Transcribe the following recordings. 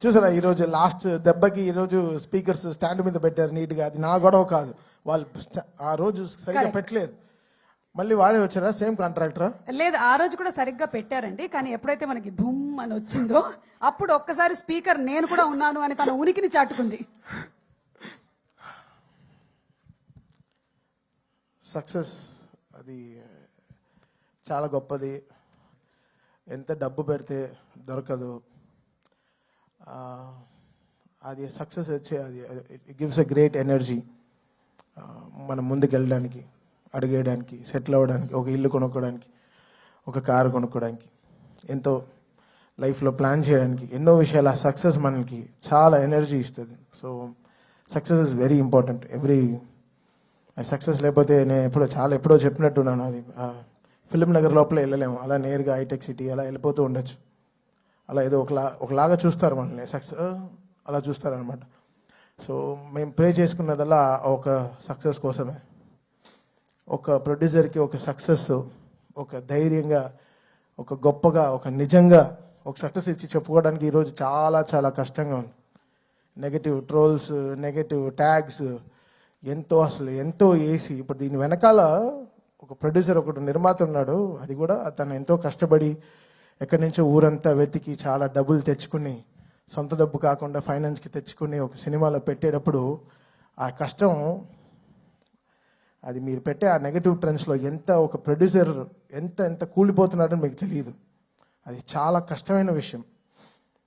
చూసారా ఈరోజు లాస్ట్ దెబ్బకి ఈరోజు స్పీకర్స్ స్టాండ్ మీద పెట్టారు నీట్గా. అది నా గొడవ కాదు, వాళ్ళు ఆ రోజు సరిగ్గా పెట్టలేదు. మళ్ళీ వాడే వచ్చారా సేమ్ కాంట్రాక్టరా? లేదు, ఆ రోజు కూడా సరిగ్గా పెట్టారండి. కానీ ఎప్పుడైతే మనకి భూమ్ అని వచ్చిందో అప్పుడు ఒక్కసారి స్పీకర్ నేను కూడా ఉన్నాను అని తన ఉనికిని చాటుకుంది. సక్సెస్ అది చాలా గొప్పది. ఎంత డబ్బు పెడితే దొరకదు. అది సక్సెస్ వచ్చే అది it gives a great energy. మనం ముందుకు వెళ్ళడానికి, అడిగేయడానికి, సెటిల్ అవ్వడానికి, ఒక ఇల్లు కొనుక్కోవడానికి, ఒక కారు కొనుక్కోవడానికి, ఎంతో లైఫ్లో ప్లాన్ చేయడానికి, ఎన్నో విషయాలు. ఆ సక్సెస్ మనకి చాలా ఎనర్జీ ఇస్తుంది. So success is very important. Success లేకపోతే నేను ఎప్పుడో చెప్పినట్టున్నాను, అది ఫిలిం నగర్ లోపల వెళ్ళలేము. అలా నేరుగా హైటెక్ సిటీ అలా వెళ్ళిపోతూ ఉండొచ్చు. అలా ఏదో ఒకలాగా చూస్తారు మనల్ని, సక్సెస్ అలా చూస్తారనమాట. సో మేము ప్రే చేసుకున్నదల్లా ఒక సక్సెస్ కోసమే. ఒక ప్రొడ్యూసర్కి ఒక సక్సెస్, ఒక ధైర్యంగా, ఒక గొప్పగా, ఒక నిజంగా ఒక సక్సెస్ ఇచ్చి చెప్పుకోవడానికి ఈరోజు చాలా చాలా కష్టంగా ఉంది. నెగటివ్ ట్రోల్స్, నెగటివ్ ట్యాగ్స్ ఎంతో వేసి, ఇప్పుడు దీని వెనకాల ఒక ప్రొడ్యూసర్, ఒకటి నిర్మాత ఉన్నాడు. అది కూడా తను ఎంతో కష్టపడి ఎక్కడి నుంచో ఊరంతా వెతికి చాలా డబ్బులు తెచ్చుకుని, సొంత డబ్బు కాకుండా ఫైనాన్స్కి తెచ్చుకుని ఒక సినిమాలో పెట్టేటప్పుడు ఆ కష్టం, అది మీరు పెట్టే ఆ నెగటివ్ ట్రెండ్స్లో ఒక ప్రొడ్యూసర్ ఎంత కూలిపోతున్నాడని మీకు తెలియదు. అది చాలా కష్టమైన విషయం.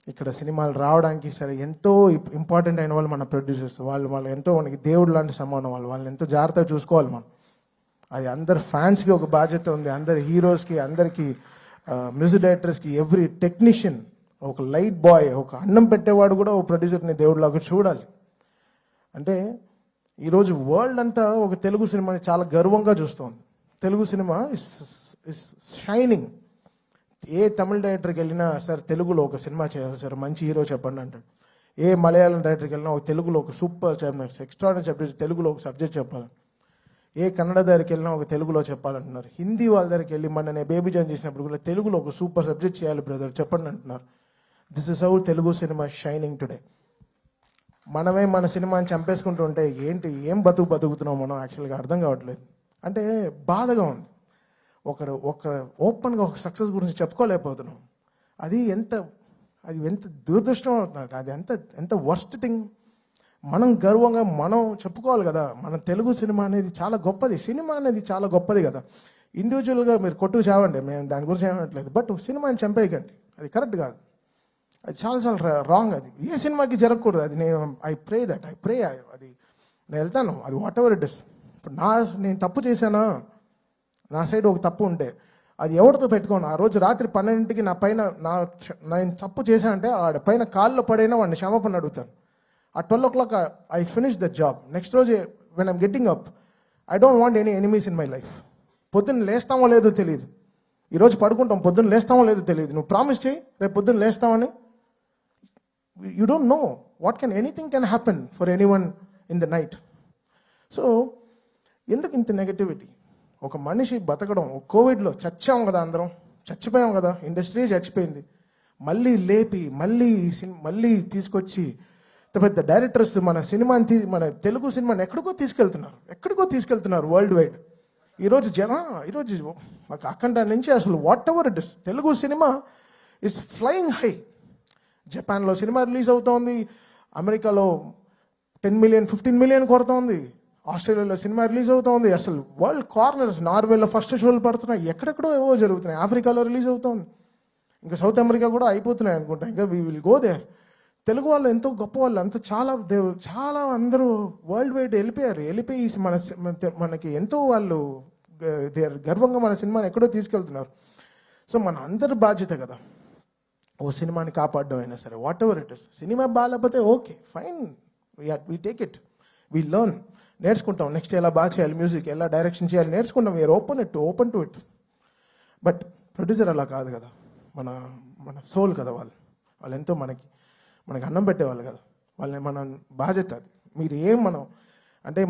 ఇక్కడ సినిమాలు రావడానికి సరే ఎంతో ఇంపార్టెంట్ అయిన వాళ్ళు మన ప్రొడ్యూసర్స్. వాళ్ళు ఎంతో మనకి దేవుడు లాంటి సమానం. వాళ్ళని ఎంతో జాగ్రత్తగా చూసుకోవాలి మనం. అది అందరు ఫ్యాన్స్కి ఒక బాధ్యత ఉంది, అందరి హీరోస్కి, అందరికీ మ్యూజిక్ డైరెక్టర్స్కి, ఎవ్రీ టెక్నీషియన్, ఒక లైట్ బాయ్, ఒక అన్నం పెట్టేవాడు కూడా ఒక ప్రొడ్యూసర్ని దేవుడిలాగా చూడాలి. అంటే ఈరోజు వరల్డ్ అంతా ఒక తెలుగు సినిమాని చాలా గర్వంగా చూస్తోంది. Telugu cinema is shining. ఏ తమిళ డైరెక్టర్కి వెళ్ళినా సార్ తెలుగులో ఒక సినిమా చేయాలి సార్, మంచి హీరో చెప్పండి అంటాడు. ఏ మలయాళం డైరెక్టర్కి వెళ్ళినా ఒక తెలుగులో ఒక సూపర్ ఎక్స్ట్రాడినరీ సబ్జెక్ట్, తెలుగులో ఒక సబ్జెక్ట్ చెప్పాలి. ఏ కన్నడ దగ్గరికి వెళ్ళినా ఒక తెలుగులో చెప్పాలంటున్నారు. హిందీ వాళ్ళ దగ్గరికి వెళ్ళి మొన్న నేను బేబీ జాన్ చేసినప్పుడు కూడా తెలుగులో ఒక సూపర్ సబ్జెక్ట్ చేయాలి బ్రదర్ చెప్పండి అంటున్నారు. This is how Telugu cinema shining today. మనమే మన సినిమాని చంపేసుకుంటూ ఉంటే ఏం బతుకుతున్నాం మనం యాక్చువల్గా అర్థం కావట్లేదు. అంటే బాధగా ఉంది. ఒక ఓపెన్గా ఒక సక్సెస్ గురించి చెప్పుకోలేకపోతున్నాం. అది ఎంత దురదృష్టం అవుతున్నారు. అది ఎంత వర్స్ట్ థింగ్. మనం గర్వంగా మనం చెప్పుకోవాలి కదా, మన తెలుగు సినిమా అనేది చాలా గొప్పది. సినిమా అనేది చాలా గొప్పది కదా. ఇండివిజువల్గా మీరు కొట్టుకు చావండి, మేము దాని గురించి ఏమనట్లేదు. బట్ సినిమాని చంపేయకండి, అది కరెక్ట్ కాదు. అది చాలా రాంగ్. అది ఏ సినిమాకి జరగకూడదు. అది ఐ ప్రే అది నేను వెళ్తాను. అది వాట్ ఎవర్ ఇట్ ఇస్. ఇప్పుడు నేను తప్పు చేశానా, నా సైడ్ ఒక తప్పు ఉంటే అది ఎవరితో పెట్టుకోను. ఆ రోజు రాత్రి 12ంటికి నా పైన నేను తప్పు చేశానంటే ఆడ పైన కాల్లో పడైనా వాడిని క్షమాపణ అడుగుతాను. ఆ 12 o'clock I finish the job. Next రోజు when I'm getting up, I don't want any enemies in my life. పొద్దున్న లేస్తామో లేదో తెలియదు. ఈరోజు పడుకుంటాం, పొద్దున్న లేస్తామో లేదో తెలియదు. నువ్వు ప్రామిస్ చేయి రేపు పొద్దున్న లేస్తామని. You don't know anything can happen for anyone in the night. So ఎందుకు ఇంత నెగటివిటీ? ఒక మనిషి బతకడం, కోవిడ్లో చచ్చాం కదా, అందరం చచ్చిపోయాం కదా, ఇండస్ట్రీ చచ్చిపోయింది. మళ్ళీ లేపి మళ్ళీ తీసుకొచ్చి పెద్ద డైరెక్టర్స్ మన తెలుగు సినిమాని ఎక్కడికో తీసుకెళ్తున్నారు వరల్డ్ వైడ్. ఈరోజు మాకు అఖండ నుంచి అసలు what ever it is, Telugu cinema is flying high. జపాన్లో సినిమా రిలీజ్ అవుతోంది, అమెరికాలో 10 million 15 million కొడుతోంది, ఆస్ట్రేలియాలో సినిమా రిలీజ్ అవుతోంది. అసలు వరల్డ్ కార్నర్స్, నార్వేలో ఫస్ట్ షోలు పడుతున్నాయి, ఎక్కడెక్కడో ఏవో జరుగుతున్నాయి. ఆఫ్రికాలో రిలీజ్ అవుతోంది, ఇంకా సౌత్ అమెరికా కూడా అయిపోతున్నాయి అనుకుంటా. ఇంకా we will go there. Telugu వాళ్ళు ఎంతో గొప్ప వాళ్ళు, అంత చాలా అందరూ వరల్డ్ వైడ్ వెళ్ళిపోయి మనకి ఎంతో వాళ్ళు గర్వంగా మన సినిమాని ఎక్కడో తీసుకెళ్తున్నారు. సో మన అందరి బాధ్యత కదా ఓ సినిమాని కాపాడడం అయినా సరే, whatever it is. Cinema బాగాలేకపోతే okay fine, we take it, we learn, నేర్చుకుంటాం. నెక్స్ట్ ఎలా బాగా చేయాలి, మ్యూజిక్ ఎలా డైరెక్షన్ చేయాలి నేర్చుకుంటాం. We are open to it. But producer అలా కాదు కదా, మన సోల్ కదా వాళ్ళు ఎంతో మనకి అన్నం పెట్టేవాళ్ళు కదా. మన బాధ్యత అది.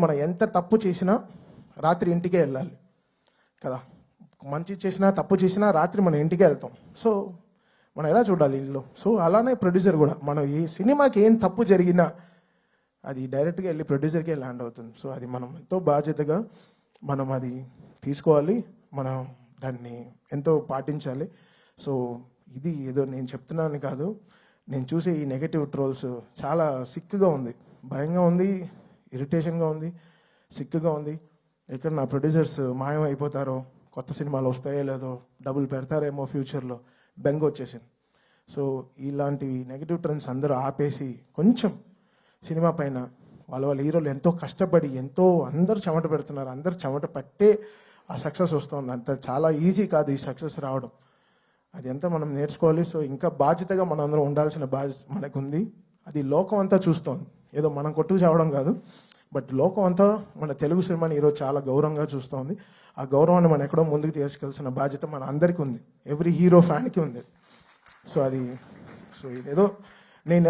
మనం ఎంత తప్పు చేసినా రాత్రి ఇంటికే వెళ్ళాలి కదా. మంచి చేసినా తప్పు చేసినా రాత్రి మన ఇంటికే వెళ్తాం. సో మనం ఎలా చూడాలి ఇంట్లో? సో అలానే ప్రొడ్యూసర్ కూడా, మనం ఈ సినిమాకి ఏం తప్పు జరిగినా అది డైరెక్ట్గా వెళ్ళి ప్రొడ్యూసర్కే ల్యాండ్ అవుతుంది. సో అది మనం ఎంతో బాధ్యతగా మనం అది తీసుకోవాలి, మనం దాన్ని ఎంతో పాటించాలి. సో ఇది ఏదో నేను చెప్తున్నాను కాదు, నేను చూసే ఈ నెగటివ్ ట్రోల్స్ చాలా సిక్గా ఉంది, భయంగా ఉంది, ఇరిటేషన్గా ఉంది, సిక్గా ఉంది. ఎక్కడ నా ప్రొడ్యూసర్స్ మాయం అయిపోతారో, కొత్త సినిమాలు వస్తాయో లేదో, డబ్బులు పెడతారేమో ఫ్యూచర్లో, బెంగ వచ్చేసింది. సో ఇలాంటివి నెగటివ్ ట్రెండ్స్ అందరూ ఆపేసి కొంచెం సినిమా పైన వాళ్ళ హీరోలు ఎంతో కష్టపడి ఎంతో అందరూ చెమట పెడుతున్నారు, అందరు చెమట పట్టే ఆ సక్సెస్ వస్తుంది. అంత చాలా ఈజీ కాదు ఈ సక్సెస్ రావడం, అది ఎంత మనం నేర్చుకోవాలి. సో ఇంకా బాధ్యతగా మనం అందరం ఉండాల్సిన బాధ్యత మనకు ఉంది. అది లోకం అంతా చూస్తోంది, ఏదో మనం కొట్టుకు చావడం కాదు, బట్ లోకం అంతా మన తెలుగు సినిమాని ఈరోజు చాలా గౌరవంగా చూస్తోంది. ఆ గౌరవాన్ని మనం ఎక్కడో ముందుకు తీసుకెళ్లాల్సిన బాధ్యత మన అందరికీ ఉంది, ఎవ్రీ హీరో ఫ్యాన్కి ఉంది. సో అది ఇదేదో నేను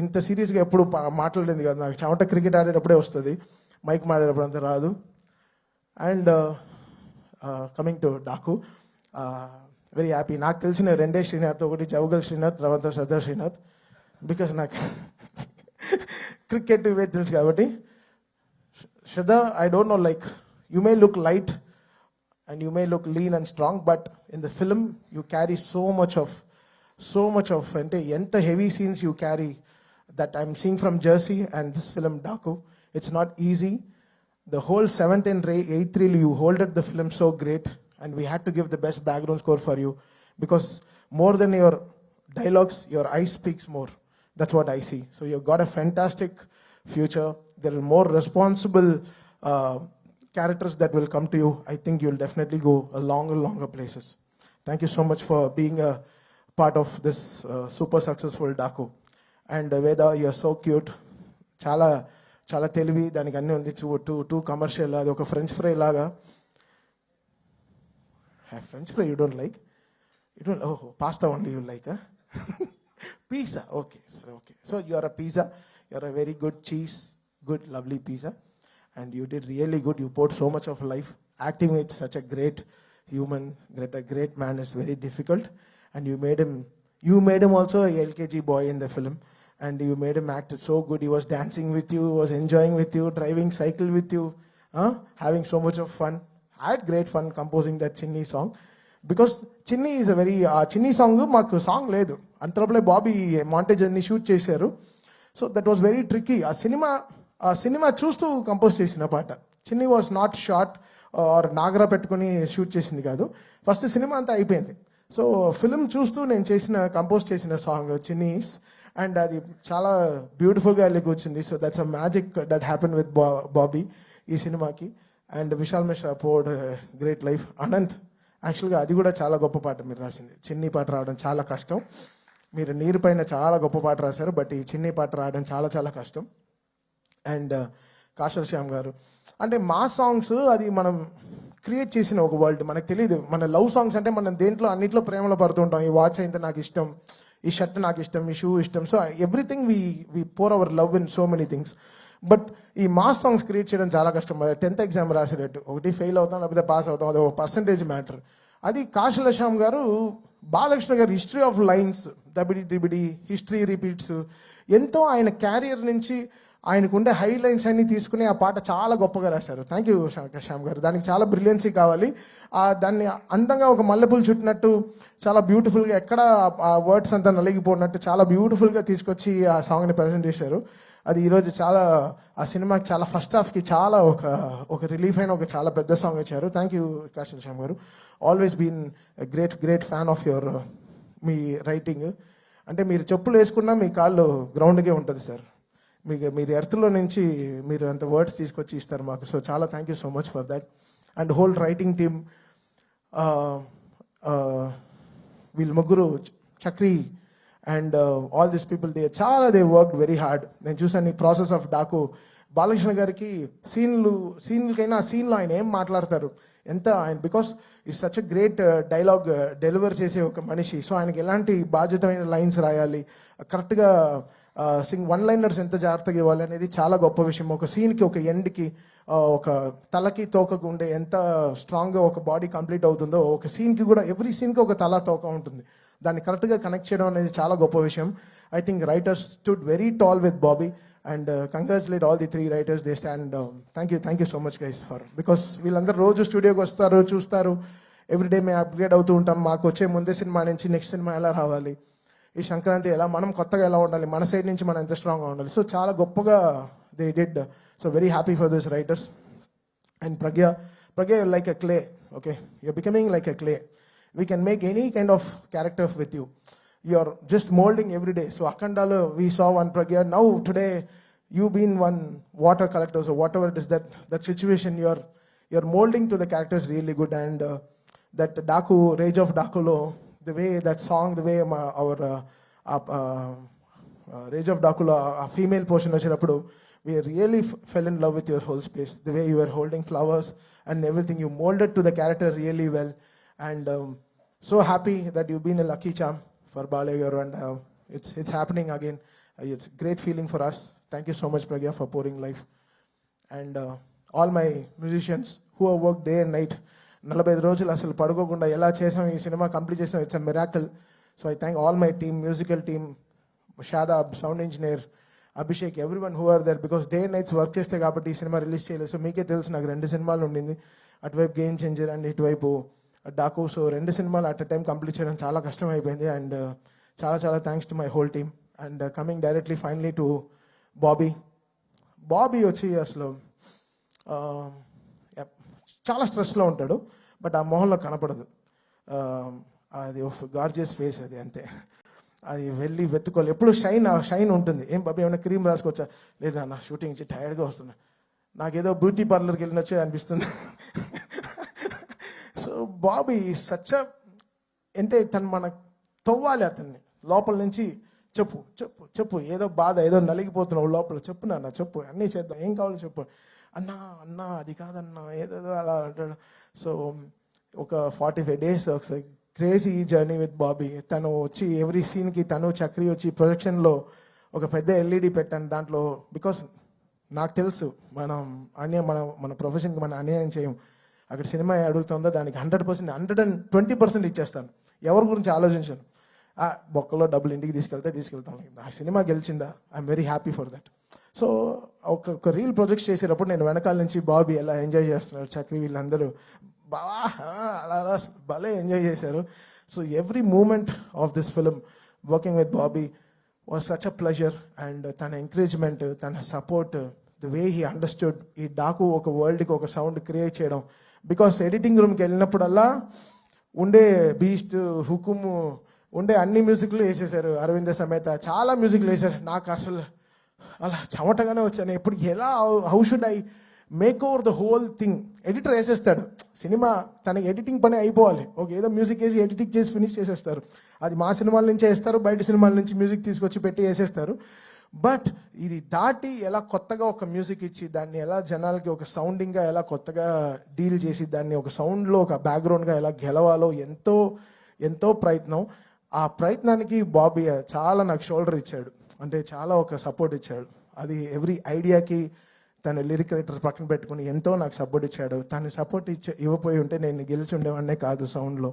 ఇంత సీరియస్గా ఎప్పుడు మాట్లాడలేదు కదా, నాకు చెమట క్రికెట్ ఆడేటప్పుడే వస్తుంది, మైక్ మాడేటప్పుడు అంత రాదు. And coming to Daaku, very happy. నాకు తెలిసిన రెండే శ్రీనాథ్, ఒకటి జవగల్ శ్రీనాథ్, తర్వాత శ్రద్ధా శ్రీనాథ్, బికాస్ నాకు క్రికెట్ ఇవే తెలుసు కాబట్టి. Shraddha, I don't know, like, you may look light and you may look lean and strong, but in the film you carry so much of ante enta heavy scenes you carry that I'm seeing from Jersey and this film Daku. It's not easy. The whole 7th and 8th reel you holded the film so great, and we had to give the best background score for you because more than your dialogues, your eyes speaks more. That's what I see. So you've got a fantastic future. There are more responsible characters that will come to you. I think you'll definitely go a longer places. Thank you so much for being a part of this super successful Daku. And Veda, you're so cute. చాలా తెలివి, దానికి అన్నీ ఉంది. Two commercial, అది ఒక French fry లాగా. French fry you don't like? You don't? ఓహో, pasta only you like? Pizza, okay, sir, okay. So you are a pizza, you are a very good cheese, good, lovely pizza, and you did really good. You poured so much of life. Acting with such a great human, a great man is very difficult, and you made him also a LKG boy in the film, and you made him act so good. He was dancing with you, was enjoying with you, driving cycle with you, having so much of fun. I had great fun composing that Chinni song. Because చిన్ని is a very, ఆ చిన్ని song మాకు song లేదు, అంతలోపలే Bobby montage అన్ని shoot చేశారు. So that was very tricky. ఆ cinema చూస్తూ compose చేసిన పాట. చిన్ని వాజ్ నాట్ షార్ట్ ఆర్ నాగరా పెట్టుకుని షూట్ చేసింది కాదు, ఫస్ట్ సినిమా అంతా అయిపోయింది. సో ఫిల్మ్ చూస్తూ నేను కంపోజ్ చేసిన సాంగ్ చిన్నీస్, అండ్ అది చాలా బ్యూటిఫుల్గా వెళ్ళి కూర్చుంది. So that's a magic that happen with Bobby ఈ సినిమాకి. And Vishal Mishra poured great life. Anant, యాక్చువల్గా అది కూడా చాలా గొప్ప పాట మీరు రాసింది. చిన్ని పాట రావడం చాలా కష్టం. మీరు నీరు పైన చాలా గొప్ప పాట రాశారు, బట్ ఈ చిన్ని పాట రావడం చాలా కష్టం. అండ్ కాశల్ శ్యామ్ గారు, అంటే మా సాంగ్స్ అది మనం క్రియేట్ చేసిన ఒక వరల్డ్, మనకు తెలియదు. మన లవ్ సాంగ్స్ అంటే మనం దేంట్లో అన్నింటిలో ప్రేమలో పడుతుంటాం. ఈ వాచ్ అయితే నాకు ఇష్టం, ఈ షర్ట్ నాకు ఇష్టం, ఈ షూ ఇష్టం. So everything we pour our love in so many things. But ఈ మాస్ సాంగ్స్ క్రియేట్ చేయడం చాలా కష్టం. 10th ఎగ్జామ్ రాసేటట్టు, ఒకటి ఫెయిల్ అవుతాం లేకపోతే పాస్ అవుతాం, అది ఒక పర్సంటేజ్ మ్యాటర్. అది కాశల శ్యామ్ గారు, బాలకృష్ణ గారు హిస్టరీ ఆఫ్ లైన్స్, దబిడి హిస్టరీ రిపీట్స్, ఎంతో ఆయన క్యారియర్ నుంచి ఆయనకుండే హై లైన్స్ అన్ని తీసుకుని ఆ పాట చాలా గొప్పగా రాశారు. థ్యాంక్ యూ శ్యామ్ గారు. దానికి చాలా బ్రిలియన్సీ కావాలి. దాన్ని అందంగా ఒక మల్లెపూలు చుట్టినట్టు చాలా బ్యూటిఫుల్గా, ఎక్కడ ఆ వర్డ్స్ అంతా నలిగిపోయినట్టు చాలా బ్యూటిఫుల్గా తీసుకొచ్చి ఆ సాంగ్ని ప్రజెంట్ చేశారు. అది ఈరోజు చాలా, ఆ సినిమాకి చాలా ఫస్ట్ హాఫ్కి చాలా ఒక రిలీఫ్ అయిన ఒక చాలా పెద్ద సాంగ్ ఇచ్చారు. Thank you Kasarla Shyam garu. Always been great fan of your మీ రైటింగ్. అంటే మీరు చెప్పులు వేసుకున్నా మీ కాళ్ళు గ్రౌండ్కే ఉంటుంది సార్. మీరు ఎర్త్లో నుంచి మీరు అంత వర్డ్స్ తీసుకొచ్చి ఇస్తారు మాకు. సో చాలా thank you so much for that. And whole writing team, వీళ్ళు ముగ్గురు, Chakri and all this people, they work very hard. నేను చూసాను ఈ ప్రాసెస్ ఆఫ్ డాకు. బాలకృష్ణ గారికి సీన్లకైనా ఆ సీన్లో ఆయన ఏం మాట్లాడతారు, ఎంత ఆయన, because is such a great dialogue deliver చేసే ఒక మనిషి. సో ఆయనకి ఎలాంటి బాధ్యతమైన లైన్స్ రాయాలి, కరెక్ట్గా వన్ లైనర్స్ ఎంత జాగ్రత్తగా ఇవ్వాలి అనేది చాలా గొప్ప విషయం. ఒక సీన్కి, ఒక ఎండ్కి, ఒక తలకి తోకకు ఉండే ఎంత స్ట్రాంగ్గా ఒక బాడీ కంప్లీట్ అవుతుందో, ఒక సీన్కి కూడా ఎవ్రీ సీన్కి ఒక తల తోక ఉంటుంది. దాన్ని కరెక్ట్గా కనెక్ట్ చేయడం అనేది చాలా గొప్ప విషయం. I think writers stood very tall with Bobby and congratulate all the 3 writers. They stand. Thank you so much guys for, because వీళ్ళందరూ రోజు స్టూడియోకి వస్తారు, చూస్తారు, ఎవ్రీడే మేము అప్గ్రేడ్ అవుతూ ఉంటాం. మాకు వచ్చే ముందే సినిమా నుంచి నెక్స్ట్ సినిమా ఎలా రావాలి, ఈ సంక్రాంతి ఎలా మనం కొత్తగా ఎలా ఉండాలి, మన సైడ్ నుంచి మనం ఎంత స్ట్రాంగ్గా ఉండాలి. సో చాలా గొప్పగా they did. So very happy for this writer's. And Pragya, you're like a clay, okay? You're becoming like a clay. We can make any kind of character with you. You're just molding every day. So Akhandalo, we saw one Pragya. Now today, you've been one water collector, so whatever it is, that situation, you're molding to the characters really good. And that Daku, Rage of Dakulo, the way that song, the way our Rage of Dakulo, a female portion వచ్చేటప్పుడు, we really fell in love with your whole space. The way you were holding flowers and everything, you molded to the character really well. And so happy that you've been a lucky charm for Balagaru, and it's happening again. It's great feeling for us. Thank you so much, Pragya, for pouring life. And all my musicians who have worked day and night, 45 రోజులు అసలు పడుకోకుండా ఎలా చేసాం, ఈ cinema complete చేసాం. It's a miracle. So I thank all my team, musical team, Shadab, sound engineer, Abhishek, everyone who are there, because day nights work చేస్తే కాబట్టి ఈ సినిమా రిలీజ్ చేయలేదు. సో మీకే తెలుసు, నాకు 2 సినిమాలు ఉండింది, అటువైపు గేమ్ చేంజర్ అండ్ ఇటువైపు డాకు. సో 2 సినిమాలు అట్ అ టైం కంప్లీట్ చేయడం చాలా కష్టం అయిపోయింది. అండ్ చాలా చాలా thanks to my whole team. And coming directly finally to Bobby వచ్చి అసలు చాలా స్ట్రెస్లో ఉంటాడు, బట్ ఆ మొహంలో కనపడదు. అది గార్జియస్ ఫేస్, అది అంతే. అది వెళ్ళి వెతుకోవాలి, ఎప్పుడు షైన్ ఉంటుంది. ఏం బాబీ ఏమైనా క్రీమ్ రాసుకోవచ్చా? లేదా నా షూటింగ్ ఇచ్చి టైర్డ్గా వస్తున్నా, నాకేదో బ్యూటీ పార్లర్కి వెళ్ళిన వచ్చే అనిపిస్తుంది. సో బాబీ సచ్చ అంటే తను మన తవ్వాలి అతన్ని లోపల నుంచి. చెప్పు చెప్పు చెప్పు, ఏదో బాధ, ఏదో నలిగిపోతున్నావు లోపల, చెప్పు నాన్న చెప్పు, అన్నీ చేద్దాం, ఏం కావాలో చెప్పు. అన్నా అది కాదన్నా, ఏదేదో అలా అంటాడు. సో ఒక 45 days ఒకసారి క్రేజీ జర్నీ విత్ బాబీ. తను వచ్చి ఎవ్రీ సీన్కి తను చక్రి వచ్చి ప్రొజెక్షన్లో ఒక పెద్ద LED పెట్టాను దాంట్లో. బికాస్ నాకు తెలుసు మనం మన ప్రొఫెషన్కి మనం అన్యాయం చేయం. అక్కడ సినిమా అడుగుతుందో దానికి 100%, 120% ఇచ్చేస్తాను. ఎవరి గురించి ఆలోచించాను. బొక్కలో డబ్బులు ఇంటికి తీసుకెళ్తాను. ఆ సినిమా గెలిచిందా, I'm very happy for that. So ఒక రీల్ ప్రొజెక్ట్స్ చేసేటప్పుడు నేను వెనకాల నుంచి బాబీ ఎలా ఎంజాయ్ చేస్తున్నారు, చక్రి వీళ్ళందరూ బావా అలా భలే ఎంజాయ్ చేశారు. So every moment of this film working with Bobby was such a pleasure. And తన ఎంకరేజ్మెంట్, తన support, the way he understood ఈ డాకు ఒక వరల్డ్కి ఒక సౌండ్ క్రియేట్ చేయడం. బికాస్ ఎడిటింగ్ రూమ్కి వెళ్ళినప్పుడల్లా ఉండే బీస్ట్, హుకుము, ఉండే అన్ని మ్యూజిక్లు వేసేసారు. అరవింద సమేత చాలా మ్యూజిక్లు వేశారు. నాకు అసలు అలా చెమటగానే వచ్చాను. ఎప్పుడు ఎలా, how should I make over the whole thing. Editor వేసేస్తాడు సినిమా, తనకి ఎడిటింగ్ పని అయిపోవాలి. ఏదో మ్యూజిక్ వేసి ఎడిటింగ్ చేసి ఫినిష్ చేసేస్తారు. అది మా సినిమాల నుంచే వేస్తారు, బయట సినిమాల నుంచి మ్యూజిక్ తీసుకొచ్చి పెట్టి వేసేస్తారు. బట్ ఇది దాటి ఎలా కొత్తగా ఒక మ్యూజిక్ ఇచ్చి దాన్ని ఎలా జనాలకి ఒక సౌండింగ్గా ఎలా కొత్తగా డీల్ చేసి దాన్ని ఒక సౌండ్లో ఒక బ్యాక్గ్రౌండ్గా ఎలా గెలవాలో ఎంతో ఎంతో ప్రయత్నం. ఆ ప్రయత్నానికి బాబీ చాలా నాకు షోల్డర్ ఇచ్చాడు, అంటే చాలా ఒక సపోర్ట్ ఇచ్చాడు. అది ఎవ్రీ ఐడియాకి తను లిరిక్ రైటర్ పక్కన పెట్టుకుని ఎంతో నాకు సపోర్ట్ ఇచ్చాడు. తను సపోర్ట్ ఇవ్వపోయి ఉంటే నేను గెలిచి ఉండేవాడినే కాదు సౌండ్లో.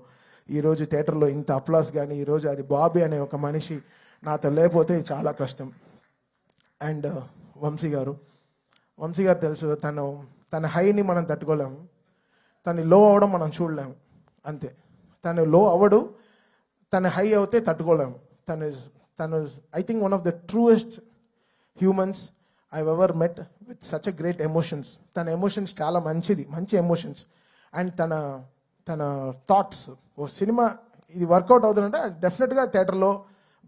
ఈరోజు థియేటర్లో ఇంత అప్లాస్ కానీ ఈరోజు అది బాబీ అనే ఒక మనిషి నాతో లేకపోతే చాలా కష్టం. అండ్ వంశీ గారు తెలుసు, తన హైని మనం తట్టుకోలేము, తను లో అవ్వడం మనం చూడలేము, అంతే. తను లో అవ్వడు, తన హై అవుతే తట్టుకోలేము. తను I think one of the truest humans I've ever met with such a great emotions. తన ఎమోషన్స్ చాలా మంచి ఎమోషన్స్. అండ్ తన థాట్స్, ఓ సినిమా ఇది వర్కౌట్ అవుతుందంటే డెఫినెట్గా థియేటర్లో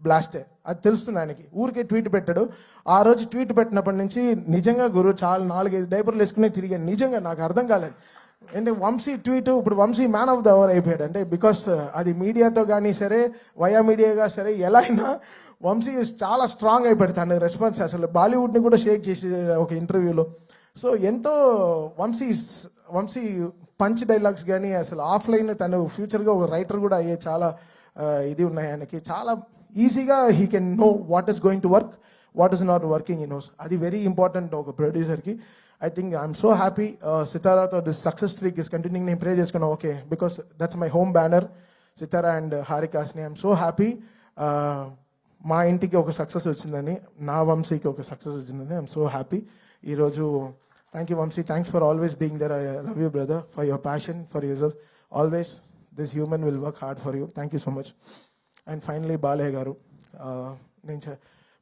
బ్లాస్టే, అది తెలుస్తుంది ఆయనకి. ఊరికే ట్వీట్ పెట్టాడు. ఆ రోజు ట్వీట్ పెట్టినప్పటి నుంచి నిజంగా గురు చాలా 4-5 డైపర్లు వేసుకునే తిరిగాను. నిజంగా నాకు అర్థం కాలేదు. అంటే వంశీ ట్వీట్, ఇప్పుడు Vamsi man of the hour అయిపోయాడు. అంటే బికాస్ అది మీడియాతో కానీ సరే, వయా మీడియాగా సరే, ఎలా అయినా వంశీ చాలా స్ట్రాంగ్ అయిపోయాడు. తన రెస్పాన్స్ అసలు బాలీవుడ్ని కూడా షేక్ చేసి ఒక ఇంటర్వ్యూలో. సో ఎంతో వంశీ పంచ్ డైలాగ్స్ కానీ అసలు ఆఫ్లైన్ తను ఫ్యూచర్గా ఒక రైటర్ కూడా అయ్యే చాలా ఇది ఉన్నాయి ఆయనకి. చాలా ఈజీగా he can know what is going to work, what is not working in knows. అది వెరీ ఇంపార్టెంట్ ఒక ప్రొడ్యూసర్కి. I think I'm so happy Sitara, this success streak is continuing. నేను ప్రే చేసుకున్నా, okay, because that's my home banner. Sitara and హారికాస్ని. I'm so happy మా ఇంటికి ఒక success వచ్చిందని, నా వంశీకి ఒక సక్సెస్ వచ్చిందని ఐఎమ్ సో హ్యాపీ. ఈరోజు thank you Vamsi, thanks for always being there. I love you brother, for your passion, for user always. This human will work hard for you. Thank you so much. And finally Balayya garu, నేను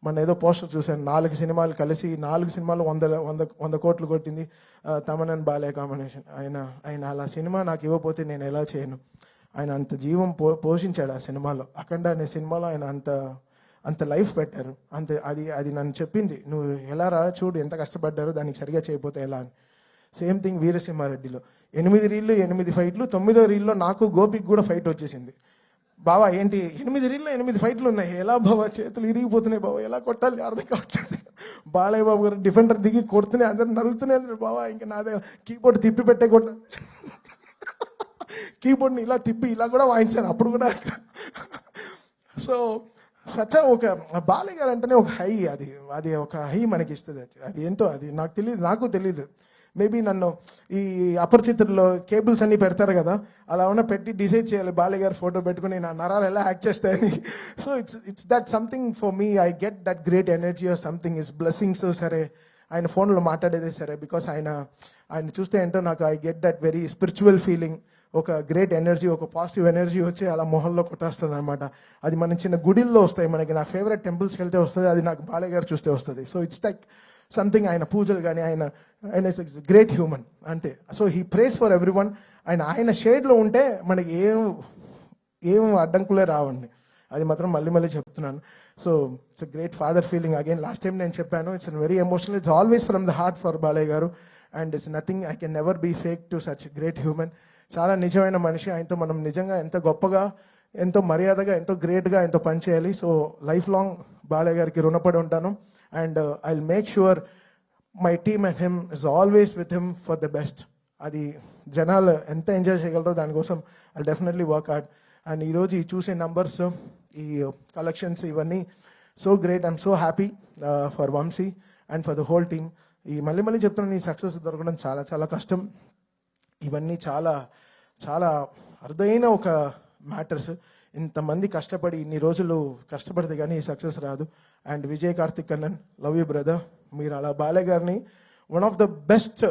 మొన్న ఏదో poster చూశాను, 4 సినిమాలు కలిసి 4 సినిమాలు 100 కోట్లు కొట్టింది Thaman and Balayya combination. ఆయన అలా సినిమా నాకు ఇవ్వకపోతే నేను ఎలా చేయను. ఆయన అంత జీవం పోషించాడు ఆ సినిమాలో. అఖండ అనే సినిమాలో ఆయన అంత లైఫ్ పెట్టారు. అది నన్ను చెప్పింది, నువ్వు ఎలా రా చూడు ఎంత కష్టపడ్డారో, దానికి సరిగా చేయకపోతే ఎలా అని. సేమ్ థింగ్ వీరసింహారెడ్డిలో 8 రీళ్ళు 8 ఫైట్లు, 9వ రీల్లో నాకు గోపికి కూడా ఫైట్ వచ్చేసింది. బావా ఏంటి 8 రీల్లో 8 ఫైట్లు ఉన్నాయి, ఎలా బావా చేతులు ఇరిగిపోతున్నాయి బావా, ఎలా కొట్టాలి అర్థం కావట్లేదు. బాలయ్య బాబు గారు డిఫెండర్ దిగి కొడుతూనే అందరు నరుగుతూనే బావా, ఇంకా నాదే కీబోర్డ్ తిప్పి పెట్టే కొట్ట, కీబోర్డ్ని ఇలా తిప్పి ఇలా కూడా వాయించాను అప్పుడు కూడా. సో సచ్ ఒక బాలయ్య గారు అంటేనే ఒక హై, అది ఒక హై మనకి ఇస్తుంది. అది ఏంటో అది నాకు తెలియదు. మేబీ నన్ను ఈ అపరిచితుల్లో కేబుల్స్ అన్ని పెడతారు కదా, అలా ఉన్న పెట్టి డిసైడ్ చేయాలి బాలయ్య గారు ఫోటో పెట్టుకుని నా నరాలు ఎలా యాక్ట్ చేస్తాయని. So it's that something for me. I get that great energy or something. Is blessings సరే, ఆయన ఫోన్లో మాట్లాడేదే సరే, బికాస్ ఆయన చూస్తే ఏంటో నాకు I get that very spiritual feeling. ఒక గ్రేట్ ఎనర్జీ, ఒక పాజిటివ్ ఎనర్జీ వచ్చి అలా మొహంలో కొట్టేస్తుంది అనమాట. అది మన చిన్న గుడిల్లో వస్తాయి మనకి. నా ఫేవరెట్ టెంపుల్స్కి వెళ్తే వస్తుంది, అది నాకు బాలయ్య గారు చూస్తే వస్తుంది. So it's like something. ఆయన పూజలు కానీ ఆయన గ్రేట్ హ్యూమన్ అంతే. So he prays for every one. ఆయన షేడ్లో ఉంటే మనకి ఏం అడ్డంకులే రావండి. అది మాత్రం మళ్ళీ చెప్తున్నాను. So it's a great father feeling again. Last time నేను చెప్పాను, it's very emotional. It's always from the heart for Balayya గారు. And it's nothing, I can never be fake to such great human. చాలా నిజమైన మనిషి. ఆయనతో మనం నిజంగా ఎంత గొప్పగా, ఎంతో మర్యాదగా, ఎంతో గ్రేట్గా ఎంతో పనిచేయాలి. సో లైఫ్ లాంగ్ బాలయ్య గారికి రుణపడి ఉంటాను. And I will make sure my team and him is always with him for the best. అది జనాలు ఎంత ఎంజాయ్ చేయగలరో దానికోసం I definitely work hard. And ఈరోజు ఈ చూసే నంబర్స్, ఈ కలెక్షన్స్, ఇవన్నీ so great. I'm so happy for Vamsi and for the whole team. ఈ మళ్ళీ చెప్తున్నాను, ఈ సక్సెస్ దొరకడం చాలా చాలా కష్టం. ఇవన్నీ చాలా అరుదైన ఒక మ్యాటర్స్. ఇంతమంది కష్టపడి ఇన్ని రోజులు కష్టపడితే కానీ ఈ సక్సెస్ రాదు. And Vijay Karthik Kannan, love you brother. మీరు అలా బాలయ్య గారిని one of the best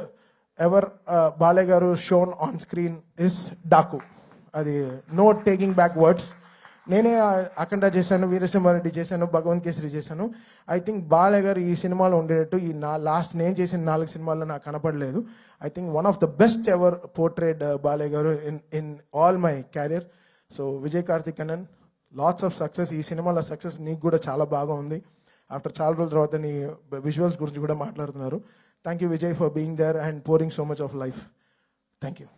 ever Balayya గారు shown on screen is Daaku. అది నో టేకింగ్ బ్యాక్ వర్డ్స్. నేనే అఖండ చేశాను, వీరసింహారెడ్డి చేశాను, భగవంత్ కేసరి చేశాను. ఐ థింక్ బాలయ్య గారు ఈ సినిమాలో ఉండేటట్టు ఈ లాస్ట్ నేను చేసిన 4 సినిమాల్లో నాకు కనపడలేదు. I think one of the best ever portrayed Balayya గారు in all my career. So Vijay Karthik Kannan, lots of success. ఈ సినిమాలో సక్సెస్ నీకు కూడా చాలా బాగా ఉంది. ఆఫ్టర్ చాలా రోజుల తర్వాత నీ విజువల్స్ గురించి కూడా మాట్లాడుతున్నారు. Thank you Vijay for being there and pouring so much of life. Thank you.